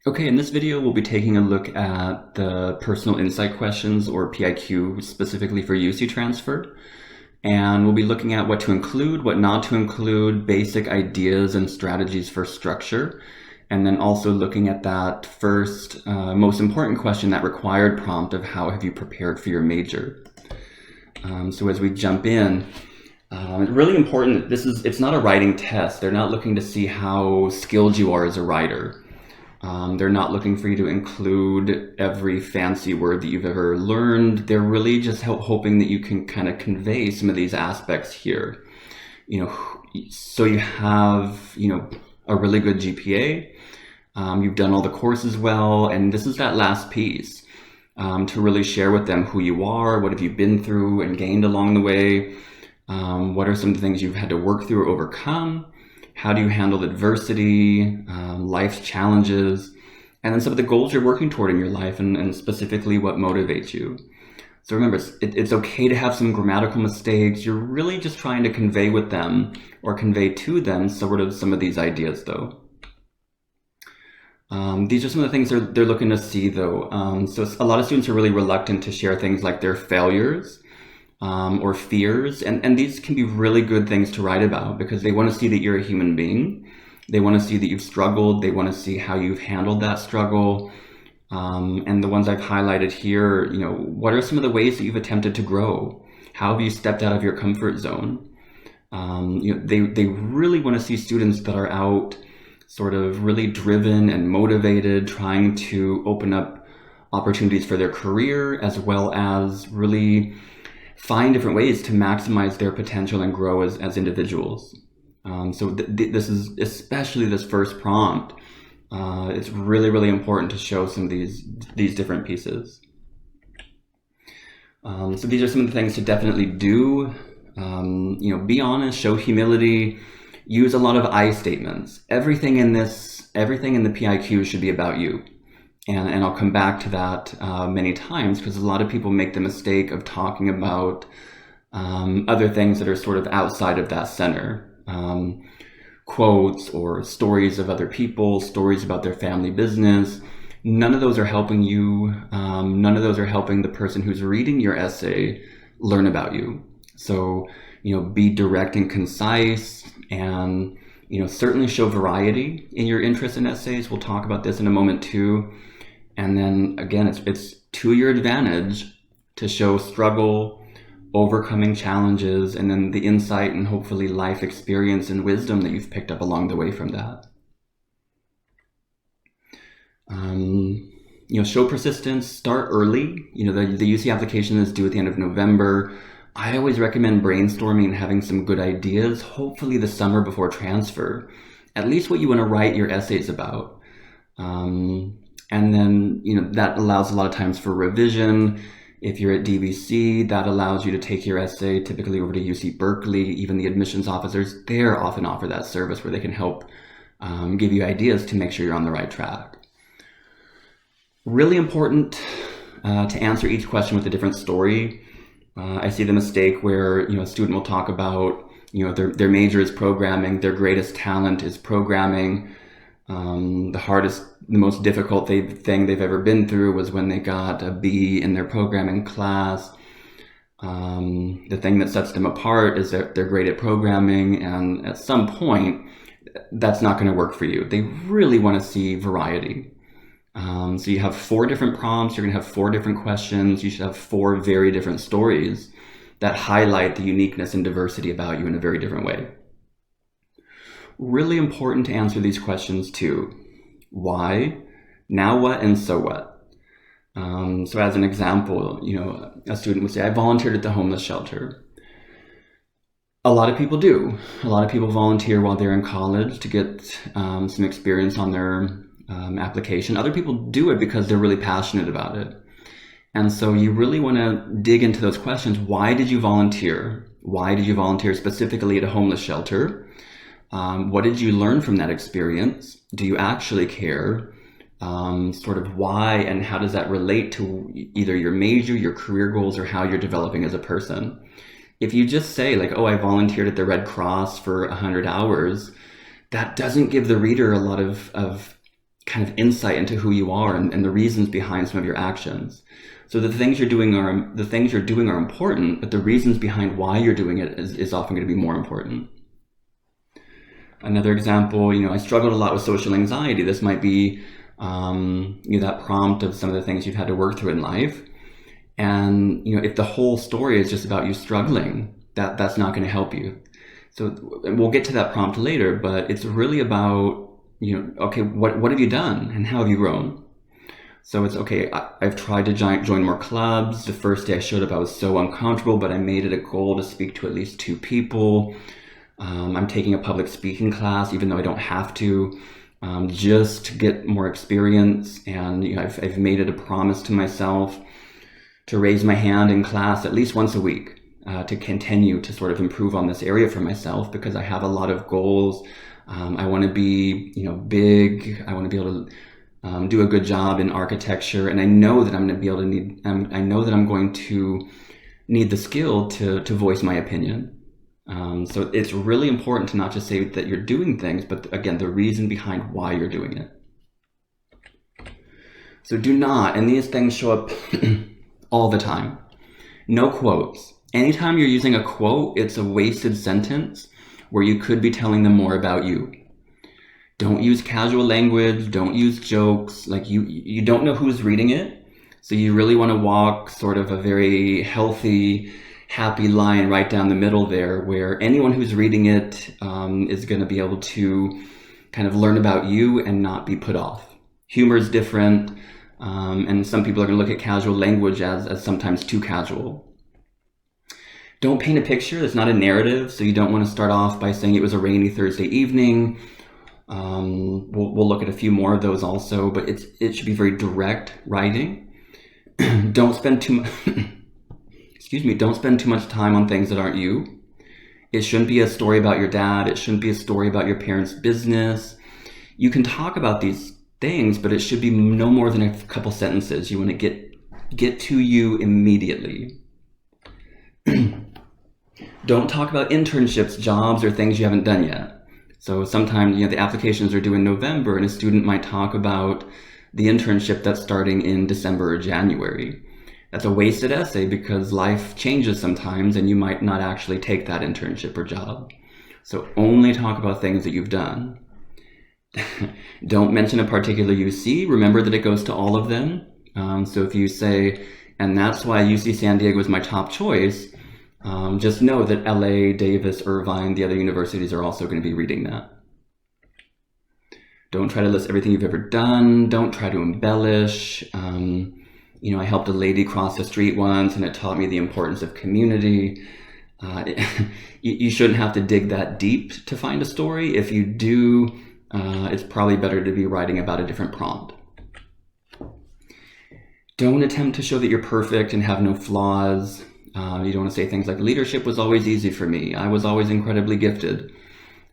Okay, in this video, we'll be taking a look at the personal insight questions, or PIQ, specifically for UC transfer. And we'll be looking at what to include, what not to include, basic ideas and strategies for structure, and then also looking at that first, most important question, that required prompt of how have you prepared for your major. So as we jump in, really important, it's not a writing test. They're not looking to see how skilled you are as a writer. They're not looking for you to include every fancy word that you've ever learned. They're really just hoping that you can kind of convey some of these aspects here. So you have, a really good GPA. You've done all the courses well, and this is that last piece to really share with them who you are, what have you been through and gained along the way, what are some of the things you've had to work through or overcome. How do you handle adversity, life's challenges, and then some of the goals you're working toward in your life, and specifically what motivates you. So remember, it's okay to have some grammatical mistakes. You're really just trying to convey with them or convey to them sort of some of these ideas, though. These are some of the things they're looking to see, though. So a lot of students are really reluctant to share things like their failures, or fears, and these can be really good things to write about because they want to see that you're a human being. They want to see that you've struggled. They want to see how you've handled that struggle. And the ones I've highlighted here, what are some of the ways that you've attempted to grow? How have you stepped out of your comfort zone? They really want to see students that are out sort of really driven and motivated, trying to open up opportunities for their career, as well as really find different ways to maximize their potential and grow as individuals. So this is, especially this first prompt, it's really, really important to show some of these different pieces. So these are some of the things to definitely do. Be honest, show humility, use a lot of I statements. Everything in the PIQ should be about you. And I'll come back to that many times because a lot of people make the mistake of talking about other things that are sort of outside of that center. Quotes or stories of other people, stories about their family business. None of those are helping you. None of those are helping the person who's reading your essay learn about you. So, be direct and concise, and certainly show variety in your interest in essays. We'll talk about this in a moment too. And then again, it's to your advantage to show struggle, overcoming challenges, and then the insight and hopefully life experience and wisdom that you've picked up along the way from that. Show persistence, start early. The UC application is due at the end of November. I always recommend brainstorming and having some good ideas, hopefully the summer before transfer, at least what you want to write your essays about. And then, that allows a lot of times for revision. If you're at DVC, that allows you to take your essay typically over to UC Berkeley. Even the admissions officers there often offer that service where they can help give you ideas to make sure you're on the right track. Really important to answer each question with a different story. I see the mistake where, a student will talk about, their major is programming, their greatest talent is programming. The most difficult thing they've ever been through was when they got a B in their programming class. The thing that sets them apart is that they're great at programming, and at some point, that's not going to work for you. They really want to see variety. So you have 4 different prompts, you're going to have 4 different questions, you should have 4 very different stories that highlight the uniqueness and diversity about you in a very different way. Really important to answer these questions too. Why, now what, and so what? So as an example, a student would say, I volunteered at the homeless shelter. A lot of people do. A lot of people volunteer while they're in college to get some experience on their application. Other people do it because they're really passionate about it. And so you really want to dig into those questions. Why did you volunteer? Why did you volunteer specifically at a homeless shelter? What did you learn from that experience? Do you actually care? Sort of why and how does that relate to either your major, your career goals, or how you're developing as a person? If you just say like, oh, I volunteered at the Red Cross for 100 hours, that doesn't give the reader a lot of kind of insight into who you are and the reasons behind some of your actions. So the things you're doing are important, but the reasons behind why you're doing it is often going to be more important. Another example, I struggled a lot with social anxiety. This might be that prompt of some of the things you've had to work through in life. And if the whole story is just about you struggling, that's not going to help you. So we'll get to that prompt later, but it's really about, okay, what have you done and how have you grown? So it's okay, I've tried to join more clubs. The first day I showed up, I was so uncomfortable, but I made it a goal to speak to at least 2 people. I'm taking a public speaking class, even though I don't have to, just to get more experience. And I've made it a promise to myself to raise my hand in class at least once a week, to continue to sort of improve on this area for myself, because I have a lot of goals. I want to be, big. I want to be able to do a good job in architecture, and I know that I'm going to be able to I know that I'm going to need the skill to voice my opinion. So it's really important to not just say that you're doing things, but again, the reason behind why you're doing it. So do not, and these things show up all the time. No quotes. Anytime you're using a quote, it's a wasted sentence where you could be telling them more about you. Don't use casual language. Don't use jokes. Like you don't know who's reading it. So you really want to walk sort of a very healthy, happy line right down the middle there, where anyone who's reading it is going to be able to kind of learn about you and not be put off. Humor is different. And some people are going to look at casual language as sometimes too casual. Don't paint a picture. It's not a narrative. So you don't want to start off by saying it was a rainy Thursday evening. We'll look at a few more of those also, but it should be very direct writing. Don't spend too much, don't spend too much time on things that aren't you. It shouldn't be a story about your dad. It shouldn't be a story about your parents' business. You can talk about these things, but it should be no more than a couple sentences. You want to get to you immediately. Don't talk about internships, jobs, or things you haven't done yet. So sometimes, the applications are due in November, and a student might talk about the internship that's starting in December or January. That's a wasted essay because life changes sometimes, and you might not actually take that internship or job. So only talk about things that you've done. Don't mention a particular UC. Remember that it goes to all of them. So if you say, and that's why UC San Diego is my top choice, just know that LA, Davis, Irvine, the other universities are also going to be reading that. Don't try to list everything you've ever done. Don't try to embellish. I helped a lady cross the street once, and it taught me the importance of community. You shouldn't have to dig that deep to find a story. If you do, it's probably better to be writing about a different prompt. Don't attempt to show that you're perfect and have no flaws. You don't want to say things like, leadership was always easy for me. I was always incredibly gifted.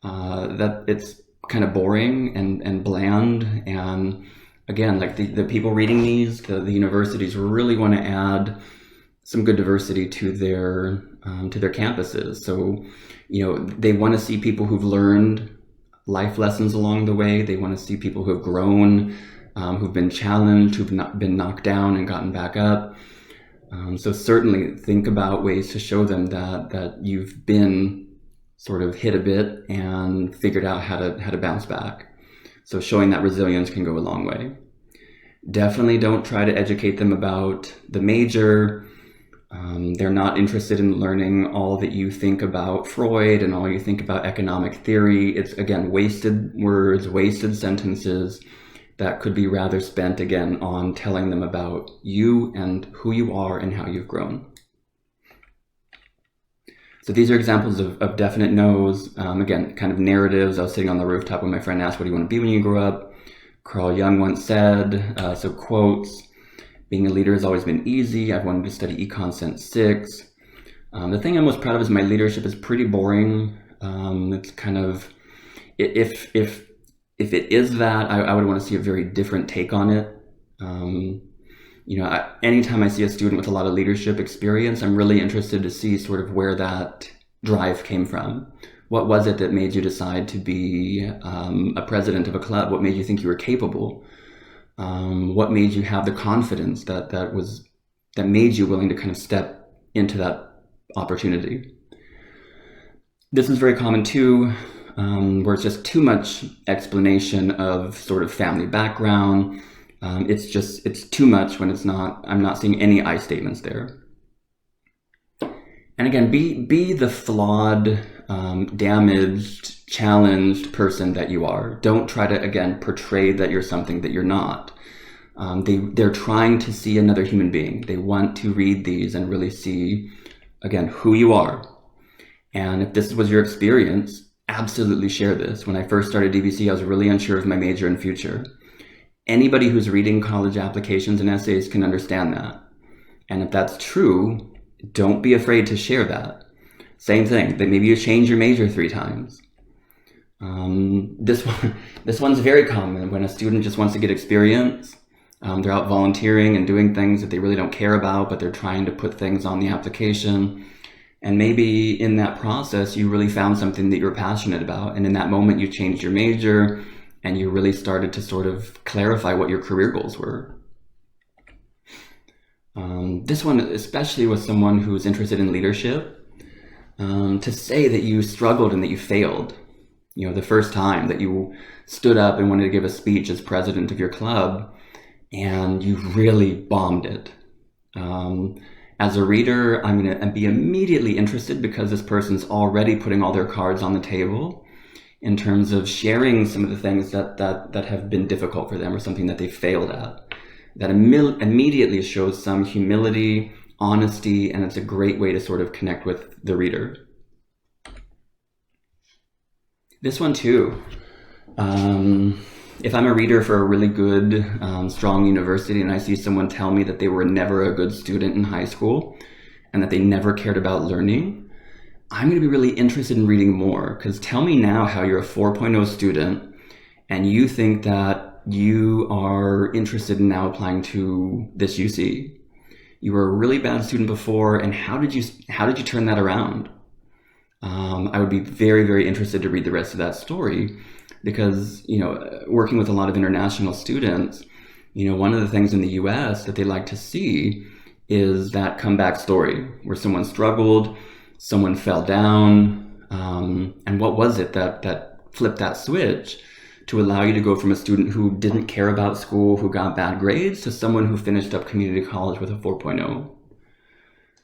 That it's kind of boring and bland. And again, like the people reading these, the universities really want to add some good diversity to their campuses. So, they want to see people who've learned life lessons along the way. They want to see people who have grown, who've been challenged, who've not been knocked down and gotten back up. So certainly think about ways to show them that you've been sort of hit a bit and figured out how to bounce back. So showing that resilience can go a long way. Definitely don't try to educate them about the major. They're not interested in learning all that you think about Freud and all you think about economic theory. It's, again, wasted words, wasted sentences that could be rather spent, again, on telling them about you and who you are and how you've grown. So these are examples of definite no's. Again, kind of narratives. I was sitting on the rooftop when my friend asked, what do you want to be when you grow up? Carl Jung once said, so quotes, being a leader has always been easy. I've wanted to study econ since 6. The thing I'm most proud of is my leadership is pretty boring. It's kind of, if it is that, I would want to see a very different take on it. Anytime I see a student with a lot of leadership experience, I'm really interested to see sort of where that drive came from. What was it that made you decide to be a president of a club? What made you think you were capable? What made you have the confidence that made you willing to kind of step into that opportunity? This is very common too, where it's just too much explanation of sort of family background. It's too much when it's not. I'm not seeing any I statements there. And again, be the flawed, damaged, challenged person that you are. Don't try to, again, portray that you're something that you're not. They're trying to see another human being. They want to read these and really see, again, who you are. And if this was your experience, absolutely share this. When I first started DBC, I was really unsure of my major and future. Anybody who's reading college applications and essays can understand that. And if that's true, don't be afraid to share that. Same thing, that maybe you change your major 3 times. This one's very common when a student just wants to get experience. They're out volunteering and doing things that they really don't care about, but they're trying to put things on the application. And maybe in that process, you really found something that you're passionate about. And in that moment, you changed your major and you really started to sort of clarify what your career goals were. This one, especially with someone who's interested in leadership, to say that you struggled and that you failed, the first time that you stood up and wanted to give a speech as president of your club, and you really bombed it. As a reader, I'm going to be immediately interested because this person's already putting all their cards on the table in terms of sharing some of the things that have been difficult for them or something that they failed at. That immediately shows some humility, honesty, and it's a great way to sort of connect with the reader. This one too. If I'm a reader for a really good, strong university and I see someone tell me that they were never a good student in high school and that they never cared about learning, I'm going to be really interested in reading more, because tell me now how you're a 4.0 student and you think that you are interested in now applying to this UC. You were a really bad student before, and how did you turn that around? I would be very, very interested to read the rest of that story, because working with a lot of international students, one of the things in the US that they like to see is that comeback story where someone struggled, someone fell down, and what was it that flipped that switch to allow you to go from a student who didn't care about school, who got bad grades, to someone who finished up community college with a 4.0.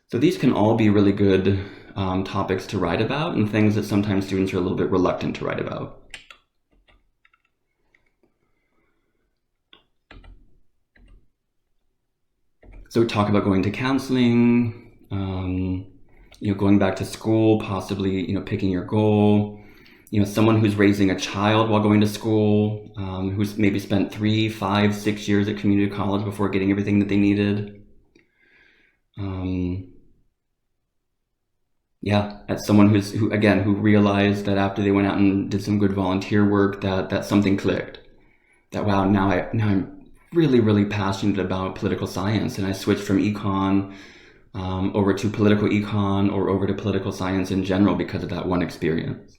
So these can all be really good topics to write about, and things that sometimes students are a little bit reluctant to write about. So talk about going to counseling, going back to school, possibly, picking your goal. Someone who's raising a child while going to school, who's maybe spent 3, 5, 6 years at community college before getting everything that they needed. As someone who realized that after they went out and did some good volunteer work, that something clicked. That wow, now I'm really, really passionate about political science, and I switched from econ over to political econ or over to political science in general because of that one experience.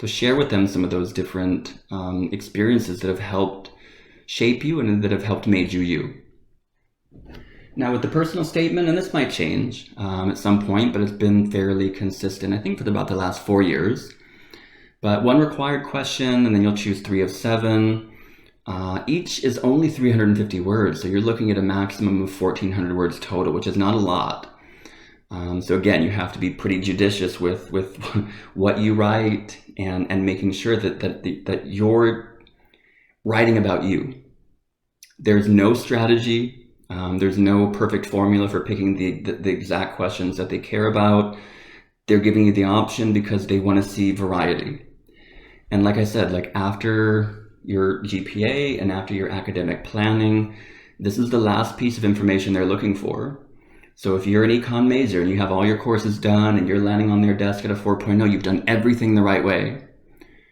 So share with them some of those different experiences that have helped shape you and that have helped made you you. Now with the personal statement, and this might change at some point, but it's been fairly consistent, I think, for about the last 4 years. But one required question, and then you'll choose 3 of 7. Each is only 350 words, so you're looking at a maximum of 1,400 words total, which is not a lot. So again, you have to be pretty judicious with what you write and making sure that you're writing about you. There's no strategy. There's no perfect formula for picking the exact questions that they care about. They're giving you the option because they want to see variety. And like I said, after your GPA and after your academic planning, this is the last piece of information they're looking for. So if you're an econ major and you have all your courses done and you're landing on their desk at a 4.0, you've done everything the right way.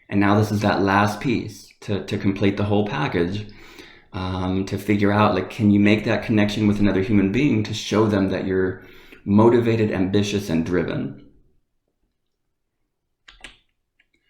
And now this is that last piece to complete the whole package, to figure out, can you make that connection with another human being to show them that you're motivated, ambitious, and driven?